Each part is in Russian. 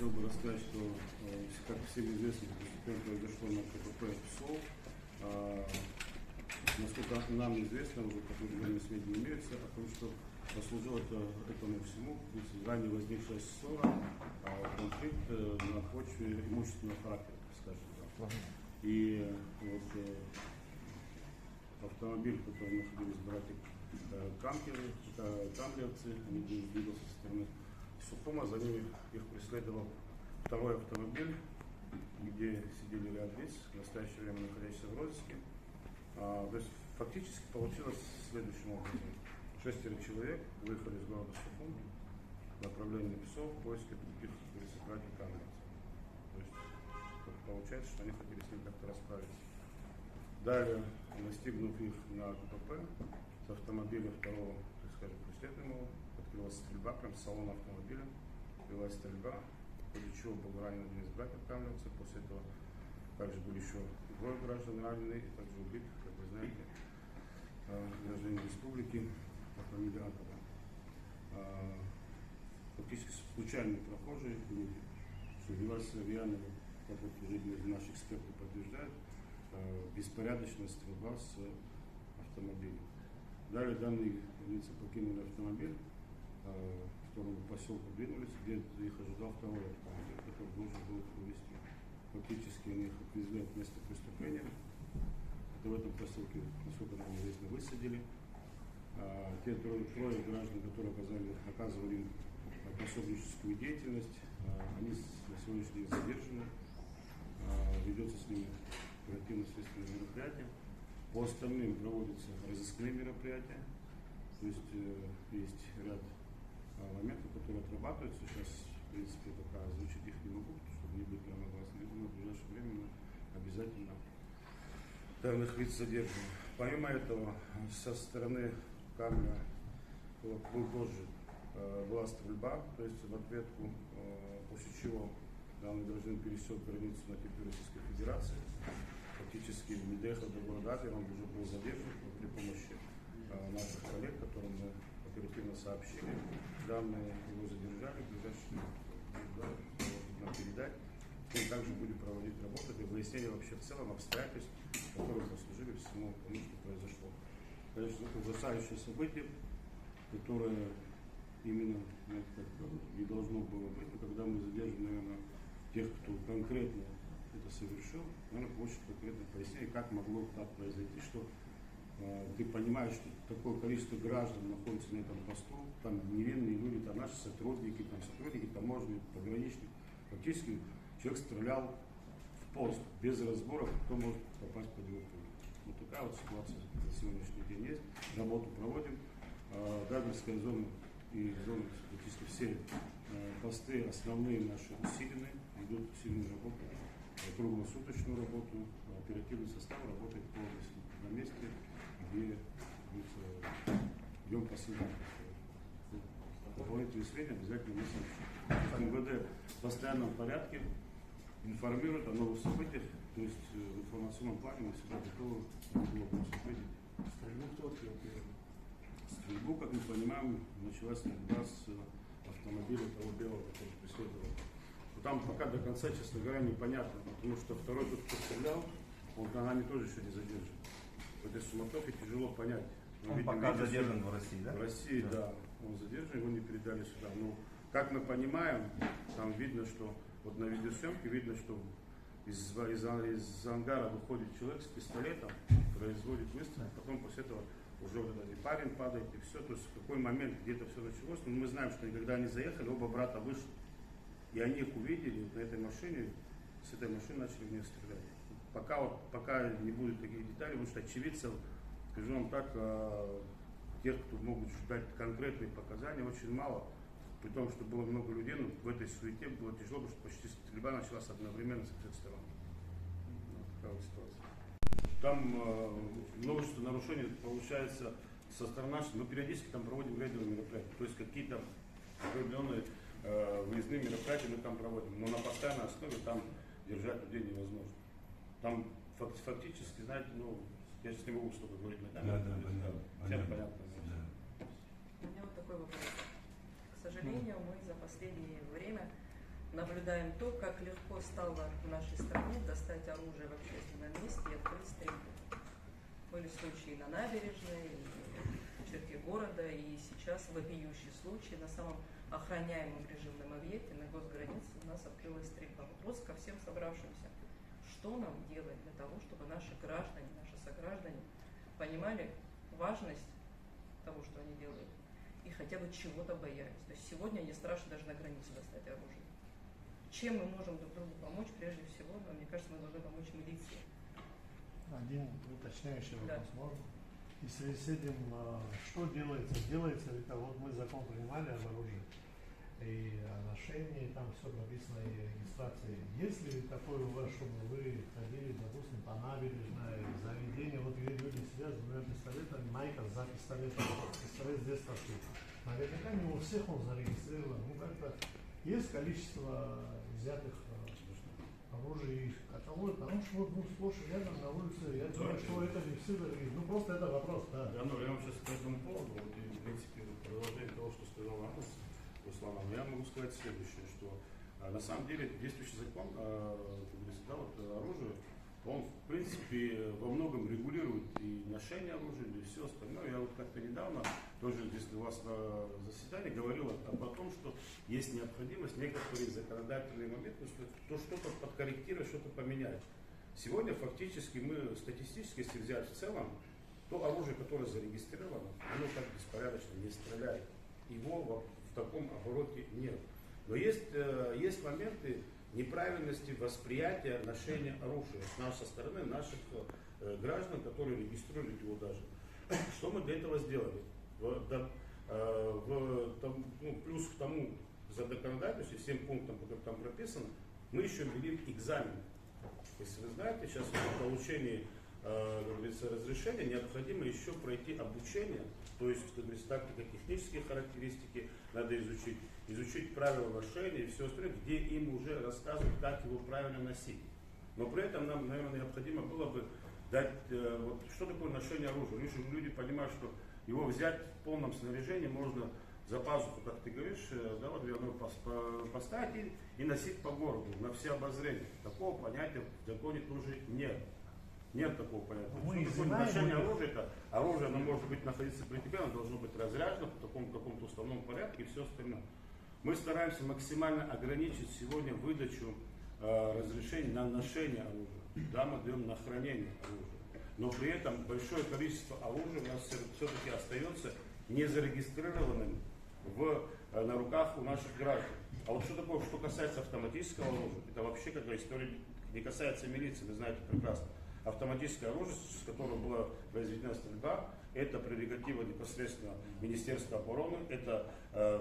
хотел бы рассказать, что, как всем известно, преступление произошло на КПП ПСО. Насколько нам известно, уже определенные сведения имеются о том, что послужило этому всему ранее возникшая ссора, конфликт на почве имущественного характера, скажем так. И вот автомобиль, в котором находились братья Камлевцы, они двигался со стороны Сухума, за ними их преследовал второй автомобиль, где сидели ряд лиц, в настоящее время находящиеся в розыске. То есть фактически получилось следующим образом. 6 человек выехали из города Сухум в направлении Песов в поиске других братьев Камлевцев. То есть получается, что они хотели с ним как-то расправиться. Далее, настигнув их на КПП, с автомобиля второго, так скажем, преследуемого, открылась стрельба, прям с салона автомобиля, открылась стрельба, после чего был ранен один из братьев Камлевцев. После этого также были еще двое граждан ранены, и также убит, как вы знаете, гражданин республики по фамилии Акова. Фактически случайные прохожие люди, что является реально, как вот уже наши эксперты подтверждают, беспорядочная стрельба с автомобилем. Далее данные лица покинули автомобиль, в сторону поселка двинулись, где их ожидал второй автомобиль, который должен был их увезти. Фактически они их отвезли от места преступления. Это в этом поселке, насколько нам известно, высадили. Те трое граждан, которые оказывали им пособническую деятельность, они на сегодняшний день задержаны. Ведется с ними оперативно-следственные мероприятия. По остальным проводятся разыскные мероприятия. То есть есть ряд моментов, которые отрабатываются. Сейчас, в принципе, пока озвучить их не могу, чтобы не быть громогласным. Но в ближайшее время мы обязательно данных лиц задержим. Помимо этого, со стороны Камня позже была стрельба, то есть в ответку, после чего данный гражданин пересек границу на территории Российской Федерации. Фактически не доехал до города Азер, он уже был задержан при помощи наших коллег, которым мы оперативно сообщили. Данные его задержали, в ближайшее нам передать. Мы также будем проводить работу для выяснения вообще в целом обстоятельств, которые послужили всему тому, что произошло. Конечно, ужасающее событие, которое именно не должно было быть, но когда мы задержим, наверное, тех, кто конкретно это совершил, наверное, получит конкретное пояснение, как могло так произойти, что ты понимаешь, что такое количество граждан находится на этом посту, там невинные люди, там наши сотрудники таможни, пограничники. Фактически человек стрелял в пост, без разбора, кто может попасть под его пулю. Вот такая вот ситуация на сегодняшний день есть. Работу проводим. Гагрская зона и зоны, практически все посты основные наши усилены, идут усиленную работу, круглосуточную работу, оперативный состав работает полностью на месте, где идем по следам. Дополнительные сведения обязательно мы сообщим. МВД в постоянном порядке информирует о новых событиях, то есть в информационном плане мы всегда готовы ответить. Стрельбу кто открыл? Стрельбу, как мы понимаем, началась стрельба с автомобиля того белого, который преследовал. Но там пока до конца, честно говоря, непонятно, потому что второй тот, кто стрелял, он нами тоже еще не задержан. В этой суматохе тяжело понять. Он пока задержан в России, да? В России, да. Он задержан, его не передали сюда. Но, как мы понимаем, там видно, что вот на видеосъемке видно, что из ангара выходит человек с пистолетом, производит выстрел, потом после этого уже вот этот и парень падает, и все. То есть в какой момент где-то все началось. Но мы знаем, что когда они заехали, оба брата вышли. И они их увидели на этой машине, с этой машины начали в них стрелять. Пока не будет таких деталей, потому что очевидцев, скажу вам так, тех, кто могут ждать конкретные показания, очень мало. При том, что было много людей, но в этой суете было тяжело, потому что почти стрельба началась одновременно со всех сторон. Вот такая вот ситуация. Там множество нарушений получается со стороны нашей. Мы периодически там проводим рейдовые мероприятия. То есть какие-то определенные выездные мероприятия мы там проводим. Но на постоянной основе там держать людей невозможно. Там фактически, знаете, я сейчас не могу что-то говорить на камеру. Всем понятно. У меня вот такой вопрос. К сожалению, мы за последнее время наблюдаем то, как легко стало в нашей стране достать оружие в общественном месте и открыть стрельбу. Были случаи на набережной, в черте города, и сейчас вопиющий случай на самом охраняемом режимном объекте на госгранице у нас открылась стрельба. Вопрос ко всем собравшимся. Что нам делать для того, чтобы наши граждане, наши сограждане понимали важность того, что они делают, и хотя бы чего-то боялись. То есть сегодня не страшно даже на границе достать оружие. Чем мы можем друг другу помочь? Прежде всего, мне кажется, мы должны помочь милиции. Один уточняющий Да. вопрос можно? И в связи с этим, что делается? Делается ли это, вот мы закон принимали об оружии и о ношении, там все прописано и регистрации. Есть ли такое у вас, чтобы вы ходили, допустим, по набережной, заведению, вот где люди сидят с двумя пистолетами, майка за пистолетом, пистолет здесь торчит. Наверняка не у всех он зарегистрирован. Ну как-то есть количество взятых оружия и каталог, потому что вот сплошь и рядом на улице, я думаю, что это не все зарегистрировано. Ну просто это вопрос, да. Я вам сейчас по этому поводу, вот, и, в принципе, продолжение того, что сказал Анна Руслана, я могу сказать следующее, что на самом деле действующий закон, как говорится, да, вот, оружие, он, в принципе, во многом регулирует и ношение оружия, и все остальное. Я вот как-то недавно, тоже здесь у вас на заседании, говорил о том, что есть необходимость некоторые законодательные моменты, то что-то подкорректировать, что-то поменять. Сегодня фактически мы статистически, если взять в целом, то оружие, которое зарегистрировано, оно так беспорядочно не стреляет. Его в таком обороте нет. Но есть моменты неправильности восприятия ношения оружия с нашей стороны, наших граждан, которые регистрируют его даже. Что мы для этого сделали? Плюс к тому законодательству, всем пунктам, которые там прописано, мы еще ввели экзамен. Если вы знаете, сейчас по получению разрешения необходимо еще пройти обучение, то есть, как говорится, тактико-технические характеристики надо изучить правила ношения и все остальное, где им уже рассказывают, как его правильно носить. Но при этом нам, наверное, необходимо было бы дать, что такое ношение оружия. Люди понимают, что его взять в полном снаряжении можно за пазуху, как ты говоришь, да, вот поставить и носить по городу на все обозрения. Такого понятия в законе тоже нет. Нет такого понятия. Ношение оружия, оружие, оно может быть находиться при тебе, оно должно быть разряжено в таком каком-то уставном порядке и все остальное. Мы стараемся максимально ограничить сегодня выдачу разрешений на ношение оружия. Да, мы даем на хранение оружия. Но при этом большое количество оружия у нас все-таки остается незарегистрированным на руках у наших граждан. А вот что такое, что касается автоматического оружия, это вообще какая история не касается милиции, вы знаете прекрасно. Автоматическое оружие, с которого была произведена стрельба, это прерогатива непосредственно Министерства обороны, это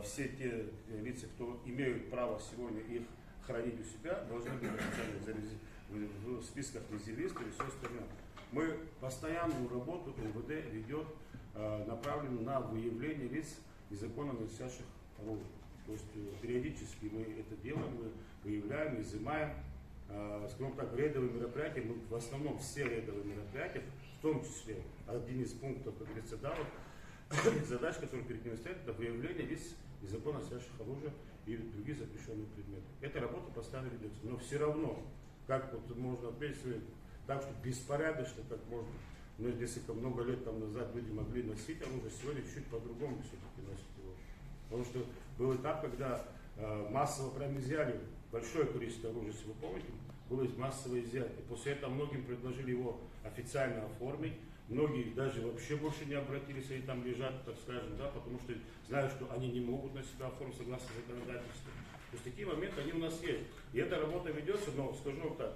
все те лица, кто имеют право сегодня их хранить у себя, должны быть в списках резервистов и все остальное. Мы постоянную работу МВД ведет, направленную на выявление лиц незаконно носящих оружие. То есть периодически мы это делаем, мы выявляем, изымаем. Скажем так, рейдовые мероприятия, мы в основном все рейдовые мероприятия, в том числе один из пунктов, как говорится, да, вот, задач, которые перед ними стоят, это выявление лиц незаконно носящих оружие и других запрещенных предметов. Эта работа постоянно ведется. Но все равно, как вот можно отметить, так что беспорядочно, как можно, но несколько много лет там назад люди могли носить оружие, сегодня чуть по-другому все-таки носить его. Потому что был этап, когда массово прям изъяли большое количество оружия, если вы помните, было массовое изъятие. После этого многим предложили его официально оформить. Многие даже вообще больше не обратились, они там лежат, так скажем, да, потому что знают, что они не могут на себя оформить согласно законодательству. То есть такие моменты, они у нас есть. И эта работа ведется, но скажу вам так,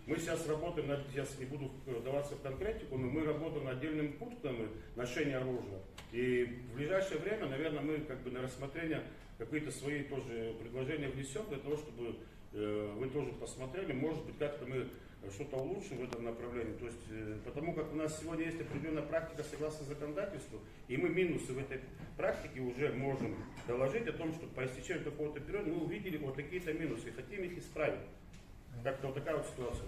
мы сейчас работаем, сейчас не буду вдаваться в конкретику, но мы работаем над отдельными пунктами ношения оружия. И в ближайшее время, наверное, мы как бы на рассмотрение какие-то свои тоже предложения внесем для того, чтобы вы тоже посмотрели, может быть, как-то мы что-то улучшим в этом направлении. То есть, потому как у нас сегодня есть определенная практика согласно законодательству, и мы минусы в этой практике уже можем доложить о том, что по истечению какого-то периода мы увидели вот такие-то минусы и хотим их исправить. Как-то вот такая вот ситуация.